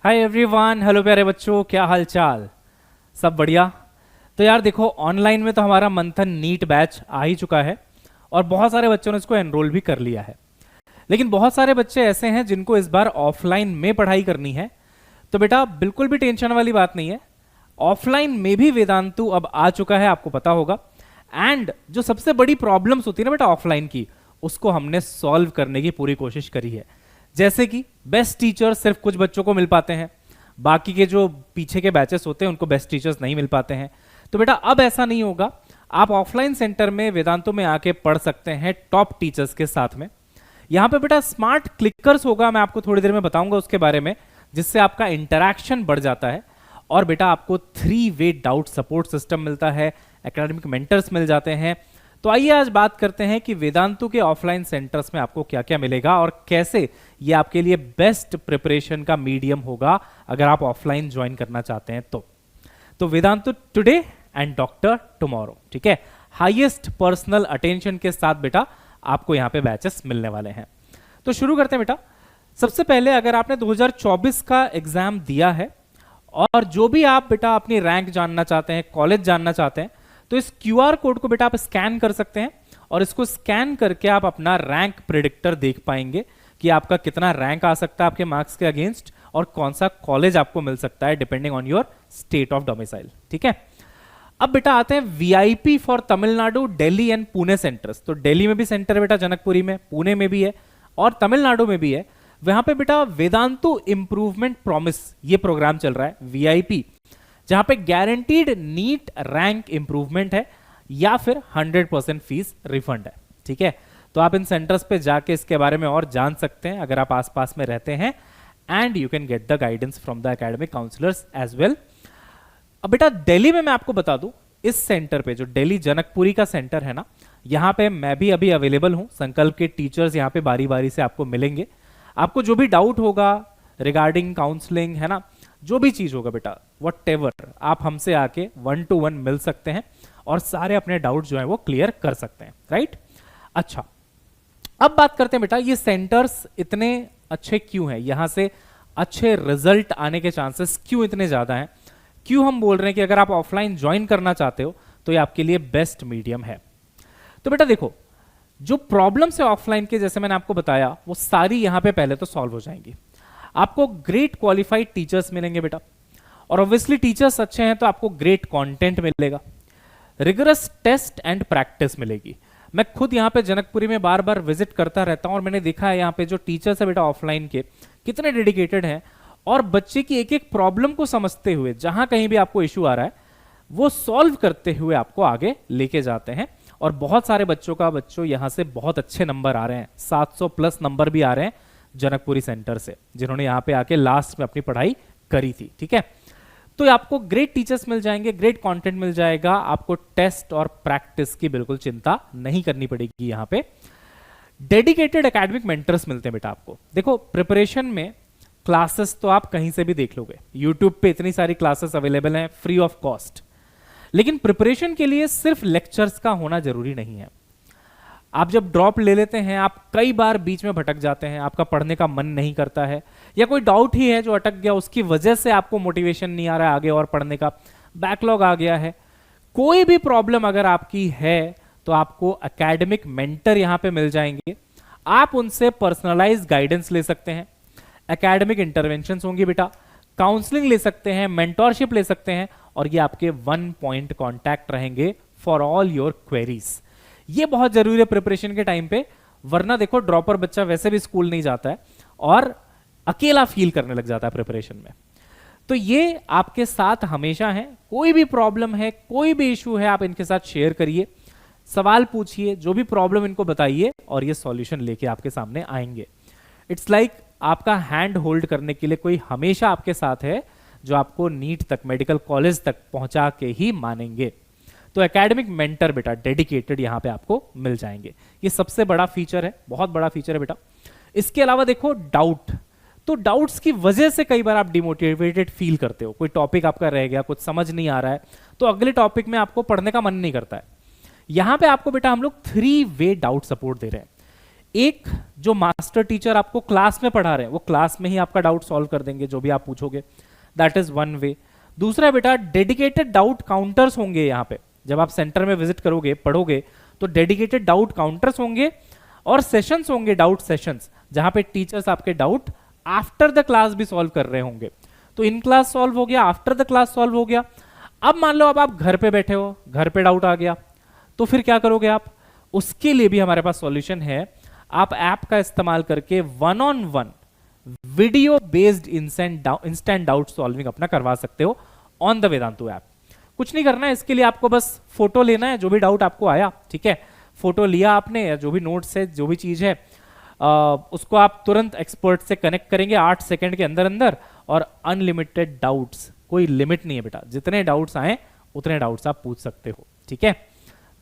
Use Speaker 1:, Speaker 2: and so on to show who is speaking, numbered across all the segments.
Speaker 1: Hi everyone, hello प्यारे बच्चों, क्या हाल चाल। सब बढ़िया। तो यार देखो, ऑनलाइन में तो हमारा मंथन नीट बैच आ ही चुका है और बहुत सारे बच्चों ने इसको एनरोल भी कर लिया है। लेकिन बहुत सारे बच्चे ऐसे हैं जिनको इस बार ऑफलाइन में पढ़ाई करनी है। तो बेटा बिल्कुल भी टेंशन वाली बात नहीं है, ऑफलाइन में भी वेदांतु अब आ चुका है, आपको पता होगा। एंड जो सबसे बड़ी प्रॉब्लम्स होती है ना बेटा ऑफलाइन की, उसको हमने सॉल्व करने की पूरी कोशिश करी है। जैसे कि बेस्ट टीचर सिर्फ कुछ बच्चों को मिल पाते हैं, बाकी के जो पीछे के बैचेस होते हैं उनको बेस्ट टीचर्स नहीं मिल पाते हैं। तो बेटा अब ऐसा नहीं होगा, आप ऑफलाइन सेंटर में वेदांतों में आके पढ़ सकते हैं टॉप टीचर्स के साथ में। यहाँ पे बेटा स्मार्ट क्लिकर्स होगा, मैं आपको थोड़ी देर में बताऊंगा उसके बारे में, जिससे आपका इंटरैक्शन बढ़ जाता है। और बेटा आपको 3-वे डाउट सपोर्ट सिस्टम मिलता है, एकेडमिक मेंटर्स मिल जाते हैं। तो आइए आज बात करते हैं कि वेदांतु के ऑफलाइन सेंटर्स में आपको क्या क्या मिलेगा और कैसे ये आपके लिए बेस्ट प्रिपरेशन का मीडियम होगा अगर आप ऑफलाइन ज्वाइन करना चाहते हैं तो Vedantu today and doctor tomorrow, ठीक है। हाईएस्ट पर्सनल अटेंशन के साथ बेटा आपको यहाँ पे बैचेस मिलने वाले हैं। तो शुरू करते हैं बेटा। सबसे पहले अगर आपने 2024 का एग्जाम दिया है और जो भी आप बेटा अपनी रैंक जानना चाहते हैं, कॉलेज जानना चाहते हैं, तो इस क्यूआर कोड को बेटा आप स्कैन कर सकते हैं और इसको स्कैन करके आप अपना रैंक प्रेडिक्टर देख पाएंगे कि आपका कितना रैंक आ सकता है आपके मार्क्स के अगेंस्ट और कौन सा कॉलेज आपको मिल सकता है depending on your state of domicile, ठीक है। अब बेटा आते हैं VIP for Tamil Nadu, Delhi and Pune centres. तो दिल्ली में भी सेंटर है बेटा, जनकपुरी में, पुणे में भी है और तमिलनाडु में भी है। वहां पे बेटा वेदांतु इंप्रूवमेंट प्रॉमिस ये प्रोग्राम चल रहा है वीआईपी, जहां पे गारंटीड नीट रैंक इंप्रूवमेंट है या फिर 100% फीस रिफंड है, ठीक है। तो आप इन सेंटर्स पे जाके इसके बारे में और जान सकते हैं अगर आप आसपास में रहते हैं, and you can get the guidance from the academic counsellors as well. अब बेटा दिल्ली में मैं आपको बता दूं, इस सेंटर पे जो दिल्ली जनकपुरी का सेंटर है ना, यहाँ पे मैं भी अभी अवेलेबल हूँ। संकल्प के टीचर्स यहाँ पे बारी बारी से आपको मिलेंगे। आपको जो भी डाउट होगा रिगार्डिंग काउंसलिंग है ना, जो भी चीज होगा बेटा व्हाटएवर, आप हमसे आके 1-to-1 मिल सकते हैं और सारे अपने डाउट जो है वो क्लियर कर सकते हैं, राइट। अच्छा, अब बात करते हैं बेटा ये सेंटर्स इतने अच्छे क्यों हैं, यहां से अच्छे रिजल्ट आने के चांसेस क्यों इतने ज्यादा हैं, क्यों हम बोल रहे हैं कि अगर आप ऑफलाइन ज्वाइन करना चाहते हो तो ये आपके लिए बेस्ट मीडियम है। तो बेटा देखो, जो प्रॉब्लम्स है ऑफलाइन के, जैसे मैंने आपको बताया, वो सारी यहां पे पहले तो सॉल्व हो जाएंगी। आपको ग्रेट क्वालिफाइड टीचर्स मिलेंगे बेटा, और ऑब्वियसली टीचर्स अच्छे हैं तो आपको ग्रेट कंटेंट मिलेगा, रिगरस टेस्ट एंड प्रैक्टिस मिलेगी। मैं खुद यहाँ पे जनकपुरी में बार बार विजिट करता रहता हूँ और मैंने देखा है यहाँ पे जो टीचर्स है बेटा ऑफलाइन के कितने डेडिकेटेड हैं और बच्चे की एक एक प्रॉब्लम को समझते हुए, जहां कहीं भी आपको इश्यू आ रहा है वो सॉल्व करते हुए आपको आगे लेके जाते हैं। और बहुत सारे बच्चों यहाँ से बहुत अच्छे नंबर आ रहे हैं, 700+ नंबर भी आ रहे हैं जनकपुरी सेंटर से, जिन्होंने यहाँ पे आके लास्ट में अपनी पढ़ाई करी थी, ठीक है। तो आपको ग्रेट टीचर्स मिल जाएंगे, ग्रेट कंटेंट मिल जाएगा, आपको टेस्ट और प्रैक्टिस की बिल्कुल चिंता नहीं करनी पड़ेगी। यहाँ पे डेडिकेटेड एकेडमिक मेंटर्स मिलते हैं बेटा आपको। देखो प्रिपरेशन में क्लासेस तो आप कहीं से भी देख लोगे, यूट्यूब पे इतनी सारी क्लासेस अवेलेबल हैं फ्री ऑफ कॉस्ट। लेकिन प्रिपरेशन के लिए सिर्फ लेक्चर्स का होना जरूरी नहीं है। आप जब ड्रॉप ले लेते हैं, आप कई बार बीच में भटक जाते हैं, आपका पढ़ने का मन नहीं करता है, या कोई डाउट ही है जो अटक गया, उसकी वजह से आपको मोटिवेशन नहीं आ रहा है आगे और पढ़ने का, बैकलॉग आ गया है, कोई भी प्रॉब्लम अगर आपकी है तो आपको एकेडमिक मेंटर यहां पे मिल जाएंगे। आप उनसे पर्सनलाइज गाइडेंस ले सकते हैं, एकेडमिक इंटरवेंशंस होंगी बेटा, काउंसलिंग ले सकते हैं, मेंटोरशिप ले सकते हैं, और ये आपके 1 पॉइंट कॉन्टैक्ट रहेंगे फॉर ऑल योर क्वेरीज। ये बहुत जरूरी है प्रिपरेशन के टाइम पे, वरना देखो ड्रॉपर बच्चा वैसे भी स्कूल नहीं जाता है और अकेला फील करने लग जाता है प्रिपरेशन में। तो ये आपके साथ हमेशा है, कोई भी प्रॉब्लम है, कोई भी इशू है, आप इनके साथ शेयर करिए, सवाल पूछिए, जो भी प्रॉब्लम इनको बताइए और ये सॉल्यूशन लेके आपके सामने आएंगे। इट्स लाइक आपका हैंड होल्ड करने के लिए कोई हमेशा आपके साथ है, जो आपको नीट तक, मेडिकल कॉलेज तक पहुंचा के ही मानेंगे। तो एकेडमिक मेंटर बेटा डेडिकेटेड यहां पे आपको मिल जाएंगे। ये सबसे बड़ा फीचर है, बहुत बड़ा फीचर है बेटा। इसके अलावा देखो डाउट, तो डाउट्स की वजह से कई बार आप डिमोटिवेटेड फील करते हो, कोई टॉपिक आपका रह गया, कुछ समझ नहीं आ रहा है, तो अगले टॉपिक में आपको पढ़ने का मन नहीं करता है। यहां पे आपको बेटा हम लोग 3-वे डाउट सपोर्ट दे रहे हैं। एक जो मास्टर टीचर आपको क्लास में पढ़ा रहे हैं वो क्लास में ही आपका डाउट सॉल्व कर देंगे जो भी आप पूछोगे, दैट इज वन वे। दूसरा बेटा डेडिकेटेड डाउट काउंटर्स होंगे यहाँ पे, जब आप सेंटर में विजिट करोगे पढ़ोगे तो डेडिकेटेड डाउट काउंटर्स होंगे और सेशंस होंगे, डाउट सेशंस, जहां पे टीचर्स आपके डाउट आफ्टर द क्लास भी सॉल्व कर रहे होंगे। तो इन क्लास सॉल्व हो गया, आफ्टर द क्लास सॉल्व हो गया। अब मान लो अब आप घर पे बैठे हो, घर पे डाउट आ गया, तो फिर क्या करोगे आप? उसके लिए भी हमारे पास सॉल्यूशन है। आप ऐप का इस्तेमाल करके one on one video based instant doubt solving अपना करवा सकते हो ऑन द वेदांतु ऐप। कुछ नहीं करना है इसके लिए, आपको बस फोटो लेना है जो भी डाउट आपको आया, ठीक है, फोटो लिया आपने या जो भी नोट्स है जो भी चीज है उसको आप तुरंत एक्सपर्ट से कनेक्ट करेंगे 8 सेकंड के अंदर अंदर, और अनलिमिटेड डाउट्स, कोई लिमिट नहीं है बेटा, जितने डाउट्स आए उतने डाउट्स आप पूछ सकते हो, ठीक है।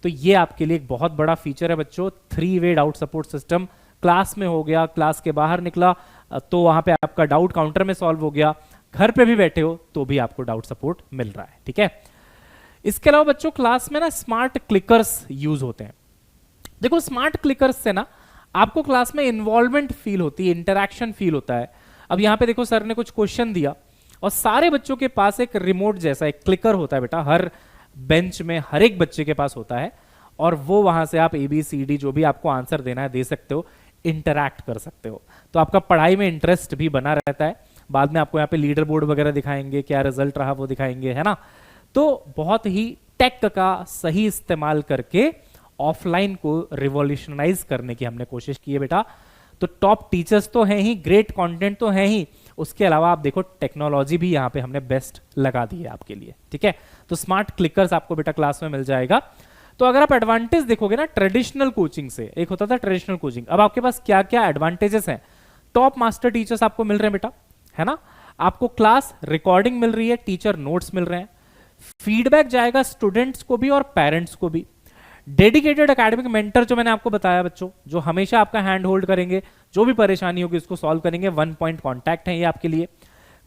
Speaker 1: तो ये आपके लिए एक बहुत बड़ा फीचर है बच्चों, 3 वे डाउट सपोर्ट सिस्टम। क्लास में हो गया, क्लास के बाहर निकला तो वहां पे आपका डाउट काउंटर में सॉल्व हो गया, घर पे भी बैठे हो तो भी आपको डाउट सपोर्ट मिल रहा है, ठीक है। इसके अलावा बच्चों क्लास में ना स्मार्ट क्लिकर्स यूज होते हैं। देखो स्मार्ट क्लिकर्स से ना आपको क्लास में इन्वॉल्वमेंट फील होती है, इंटरैक्शन फील होता है। अब यहां पे देखो सर ने कुछ क्वेश्चन दिया और सारे बच्चों के पास एक रिमोट जैसा एक क्लिकर होता है बेटा, हर बेंच में हर एक बच्चे के पास होता है, और वो वहां से आप ABCD जो भी आपको आंसर देना है दे सकते हो, इंटरैक्ट कर सकते हो। तो आपका पढ़ाई में इंटरेस्ट भी बना रहता है। बाद में आपको यहाँ पे लीडर बोर्ड वगैरह दिखाएंगे, क्या रिजल्ट रहा वो दिखाएंगे, है ना। तो बहुत ही टेक का सही इस्तेमाल करके ऑफलाइन को रिवॉल्यूशनाइज करने की हमने कोशिश की है बेटा। तो टॉप टीचर्स तो हैं ही, ग्रेट कंटेंट तो है ही, उसके अलावा आप देखो टेक्नोलॉजी भी यहाँ पे हमने बेस्ट लगा दी है आपके लिए, ठीक है। तो स्मार्ट क्लिकर्स आपको बेटा क्लास में मिल जाएगा। तो अगर आप एडवांटेज देखोगे ना ट्रेडिशनल कोचिंग से, एक होता था ट्रेडिशनल कोचिंग, अब आपके पास क्या क्या एडवांटेजेस हैं। टॉप मास्टर टीचर्स आपको मिल रहे हैं बेटा, है ना, आपको क्लास रिकॉर्डिंग मिल रही है, टीचर नोट्स मिल रहे हैं, फीडबैक जाएगा स्टूडेंट्स को भी और पेरेंट्स को भी, डेडिकेटेड एकेडमिक मेंटर जो मैंने आपको बताया बच्चों, जो हमेशा आपका हैंड होल्ड करेंगे, जो भी परेशानी होगी उसको सॉल्व करेंगे, 1 पॉइंट कॉन्टैक्ट है ये आपके लिए।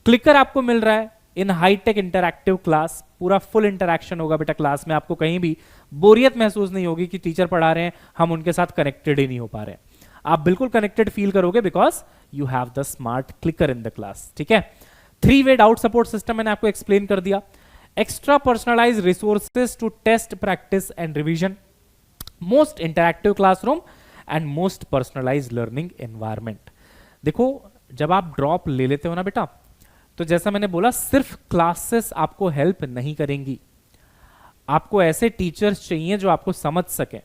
Speaker 1: क्लिकर आपको मिल रहा है इन हाईटेक इंटरैक्टिव क्लास, पूरा फुल इंटरैक्शन होगा बेटा क्लास में, आपको कहीं भी बोरियत महसूस नहीं होगी कि टीचर पढ़ा रहे हैं हम उनके साथ कनेक्टेड ही नहीं हो पा रहे हैं, आप बिल्कुल कनेक्टेड फील करोगे because you have the smart clicker in the class, ठीक है। 3 वे डाउट सपोर्ट सिस्टम मैंने आपको एक्सप्लेन कर दिया। Extra personalize resources to test practice and revision, most interactive classroom and most personalize learning environment. देखो जब आप ड्रॉप ले लेते हो ना बेटा, तो जैसा मैंने बोला सिर्फ क्लासेस आपको हेल्प नहीं करेंगी, आपको ऐसे टीचर्स चाहिए जो आपको समझ सके,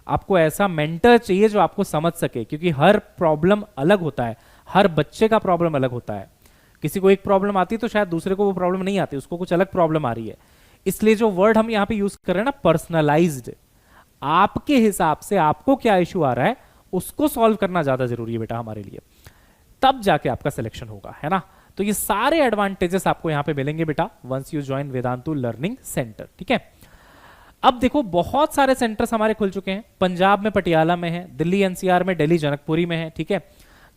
Speaker 1: आपको ऐसा मेंटर चाहिए जो आपको समझ सके, क्योंकि हर प्रॉब्लम अलग होता है, हर बच्चे का प्रॉब्लम अलग होता है। किसी को एक प्रॉब्लम आती है तो शायद दूसरे को वो प्रॉब्लम नहीं आती, उसको कुछ अलग प्रॉब्लम आ रही है। इसलिए जो वर्ड हम यहाँ पे यूज कर रहे हैं ना पर्सनलाइज्ड, आपके हिसाब से आपको क्या इशू आ रहा है उसको सॉल्व करना ज्यादा जरूरी है बेटा हमारे लिए, तब जाके आपका सिलेक्शन होगा, है ना। तो ये सारे एडवांटेजेस आपको यहां पे मिलेंगे बेटा once you join Vedantu learning centre, ठीक है। अब देखो बहुत सारे सेंटर्स हमारे खुल चुके हैं, पंजाब में पटियाला में है, दिल्ली NCR में दिल्ली जनकपुरी में है, ठीक है,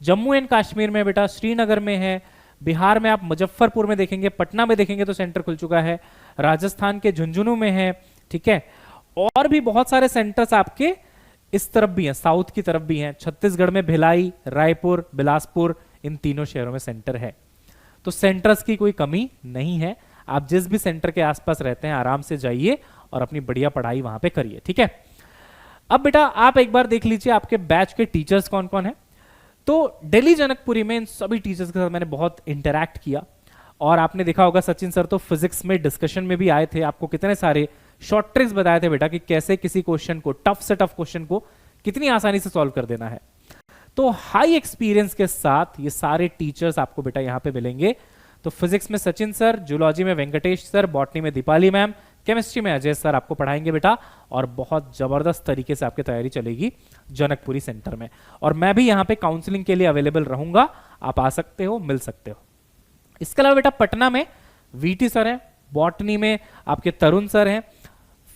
Speaker 1: जम्मू एंड कश्मीर में बेटा श्रीनगर में है, बिहार में आप मुजफ्फरपुर में देखेंगे, पटना में देखेंगे तो सेंटर खुल चुका है, राजस्थान के झुंझुनू में है, ठीक है, और भी बहुत सारे सेंटर्स आपके इस तरफ भी हैं, साउथ की तरफ भी हैं, छत्तीसगढ़ में भिलाई, रायपुर, बिलासपुर, इन तीनों शहरों में सेंटर है। तो सेंटर्स की कोई कमी नहीं है, आप जिस भी सेंटर के आसपास रहते हैं आराम से जाइए और अपनी बढ़िया पढ़ाई वहां पे करिए, ठीक है। अब बेटा आप एक बार देख लीजिए आपके बैच के टीचर्स कौन कौन है। तो दिल्ली जनकपुरी में इन सभी टीचर्स के साथ मैंने बहुत इंटरैक्ट किया, और आपने देखा होगा सचिन सर तो फिजिक्स में डिस्कशन में भी आए थे, आपको कितने सारे शॉर्ट ट्रिक्स बताए थे बेटा कि कैसे किसी क्वेश्चन को, टफ से टफ क्वेश्चन को कितनी आसानी से सॉल्व कर देना है। तो हाई एक्सपीरियंस के साथ ये सारे टीचर्स आपको बेटा यहां पे मिलेंगे। तो फिजिक्स में सचिन सर, जूलॉजी में वेंकटेश सर, बॉटनी में दीपाली मैम, केमिस्ट्री में अजय सर आपको पढ़ाएंगे बेटा, और बहुत जबरदस्त तरीके से आपकी तैयारी चलेगी जनकपुरी सेंटर में। और मैं भी यहाँ पे काउंसलिंग के लिए अवेलेबल रहूंगा, आप आ सकते हो, मिल सकते हो। इसके अलावा बेटा पटना में VT सर हैं, बॉटनी में आपके तरुण सर हैं,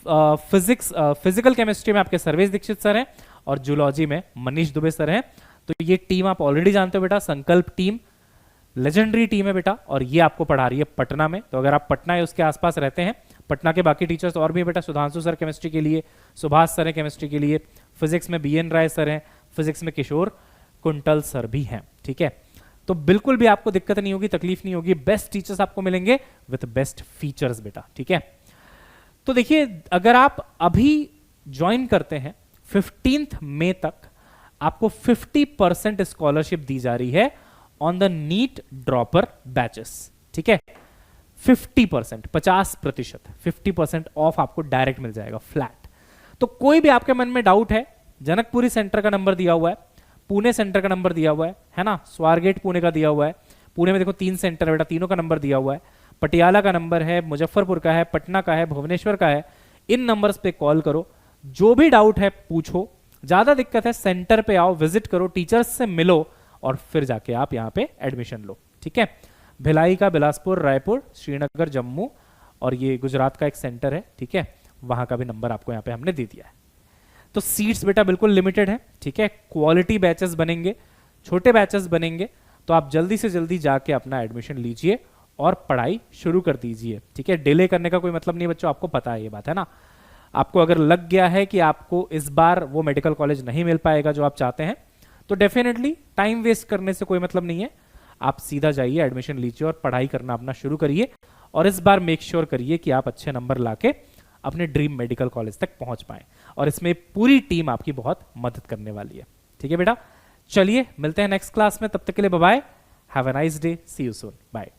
Speaker 1: फिजिकल केमिस्ट्री में आपके सर्वेश दीक्षित सर हैं, और जूलॉजी में मनीष दुबे सर हैं। तो ये टीम आप ऑलरेडी जानते हो बेटा, संकल्प टीम लेजेंडरी टीम है बेटा, और ये आपको पढ़ा रही है पटना में। तो अगर आप पटना या उसके आसपास रहते हैं, पटना के बाकी टीचर्स और भी बेटा, सुधांशु सर केमिस्ट्री के लिए, सुभाष सर है केमिस्ट्री के लिए, फिजिक्स में BN राय सर हैं, फिजिक्स में किशोर कुंटल सर भी हैं, ठीक है। तो बिल्कुल भी आपको दिक्कत नहीं होगी, तकलीफ नहीं होगी, बेस्ट टीचर्स आपको मिलेंगे विथ बेस्ट फीचर्स बेटा, ठीक है। तो देखिए अगर आप अभी ज्वाइन करते हैं 15 मई तक आपको 50% स्कॉलरशिप दी जा रही है on the NEET dropper batches, ठीक है। 50%, 50%, 50% ऑफ आपको डायरेक्ट मिल जाएगा फ्लैट। तो कोई भी आपके मन में डाउट है, जनकपुरी सेंटर का नंबर दिया हुआ है, पुणे सेंटर का नंबर दिया हुआ है ना, स्वारगेट पुणे का दिया हुआ है, पुणे में देखो 3 सेंटर है बेटा, तीनों का नंबर दिया हुआ है, पटियाला का नंबर है, मुजफ्फरपुर का है, पटना का है, भुवनेश्वर का है। इन नंबर्स पे कॉल करो, जो भी डाउट है पूछो, ज्यादा दिक्कत है सेंटर पे आओ, विजिट करो, टीचर्स से मिलो और फिर जाके आप यहाँ पे एडमिशन लो, ठीक है। भिलाई का, बिलासपुर, रायपुर, श्रीनगर, जम्मू और ये गुजरात का एक सेंटर है, ठीक है, वहां का भी नंबर आपको यहाँ पे हमने दे दिया है। तो सीट्स बेटा बिल्कुल लिमिटेड है, ठीक है। क्वालिटी बैचेस बनेंगे, छोटे बैचेस बनेंगे, तो आप जल्दी से जल्दी जाके अपना एडमिशन लीजिए और पढ़ाई शुरू कर दीजिए, ठीक है। डिले करने का कोई मतलब नहीं बच्चों, आपको पता है ये बात, है ना। आपको अगर लग गया है कि आपको इस बार वो मेडिकल कॉलेज नहीं मिल पाएगा जो आप चाहते हैं, तो डेफिनेटली टाइम वेस्ट करने से कोई मतलब नहीं है, आप सीधा जाइए, एडमिशन लीजिए और पढ़ाई करना अपना शुरू करिए। और इस बार मेक श्योर करिए कि आप अच्छे नंबर लाके अपने ड्रीम मेडिकल कॉलेज तक पहुंच पाए, और इसमें पूरी टीम आपकी बहुत मदद करने वाली है, ठीक है बेटा। चलिए मिलते हैं नेक्स्ट क्लास में, तब तक के लिए bye bye, have a nice day, see you soon, bye.